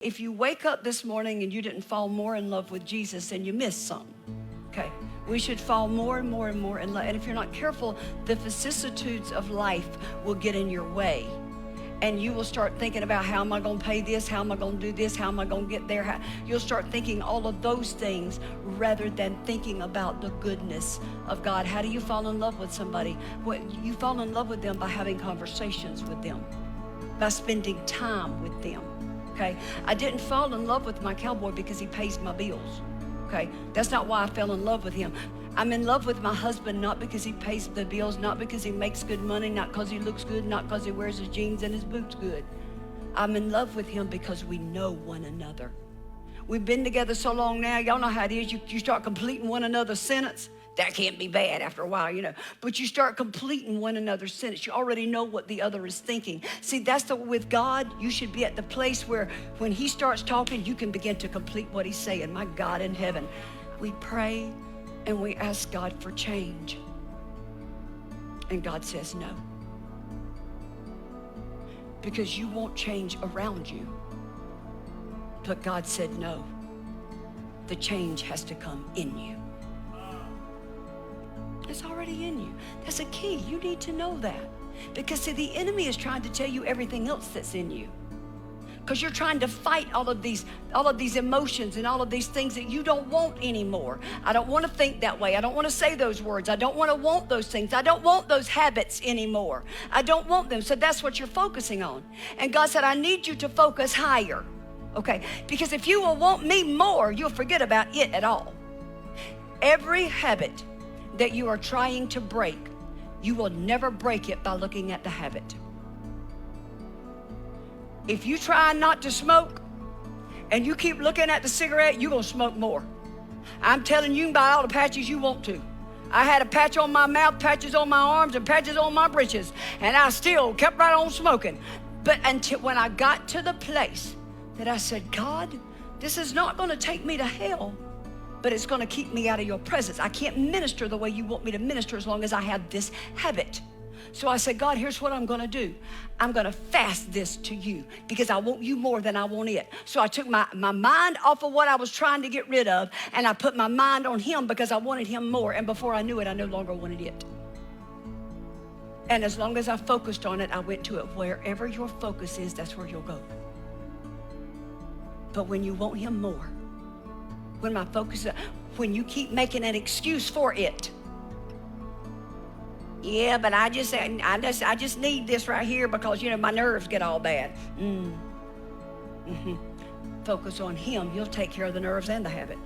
If you wake up this morning and you didn't fall more in love with Jesus, then you missed something, okay? We should fall more and more and more in love. And if you're not careful, the vicissitudes of life will get in your way. And you will start thinking about, how am I going to pay this? How am I going to do this? How am I going to get there? You'll start thinking all of those things rather than thinking about the goodness of God. How do you fall in love with somebody? Well, you fall in love with them by having conversations with them, by spending time with them, okay? I didn't fall in love with my cowboy because he pays my bills, okay? That's not why I fell in love with him. I'm in love with my husband not because he pays the bills, not because he makes good money, not because he looks good, not because he wears his jeans and his boots good. I'm in love with him because we know one another. We've been together so long now, y'all know how it is. You start completing one another's sentence. That can't be bad after a while, you know. But you start completing one another's sentence. You already know what the other is thinking. See, with God, you should be at the place where when he starts talking, you can begin to complete what he's saying. My God in heaven. We pray and we ask God for change. And God says no. Because you won't change around you. But God said no. The change has to come in you. It's already in you. That's a key. You need to know that. Because see, the enemy is trying to tell you everything else that's in you. Because you're trying to fight all of these emotions and all of these things that you don't want anymore. I don't want to think that way. I don't want to say those words. I don't want those things. I don't want those habits anymore. I don't want them. So that's what you're focusing on. And God said, I need you to focus higher. Okay? Because if you will want me more, you'll forget about it at all. Every habit that you are trying to break, you will never break it by looking at the habit. If you try not to smoke and you keep looking at the cigarette, you're going to smoke more. I'm telling you, you can buy all the patches you want to. I had a patch on my mouth, patches on my arms, and patches on my britches, and I still kept right on smoking. But until when I got to the place that I said, God, this is not going to take me to hell, but it's going to keep me out of your presence. I can't minister the way you want me to minister as long as I have this habit. So I said, God, here's what I'm going to do. I'm going to fast this to you because I want you more than I want it. So I took my mind off of what I was trying to get rid of, and I put my mind on him because I wanted him more. And before I knew it, I no longer wanted it. And as long as I focused on it, I went to it. Wherever your focus is, that's where you'll go. But when you want him more, when you keep making an excuse for it, yeah, but I just need this right here because, my nerves get all bad. Focus on him. He'll take care of the nerves and the habit.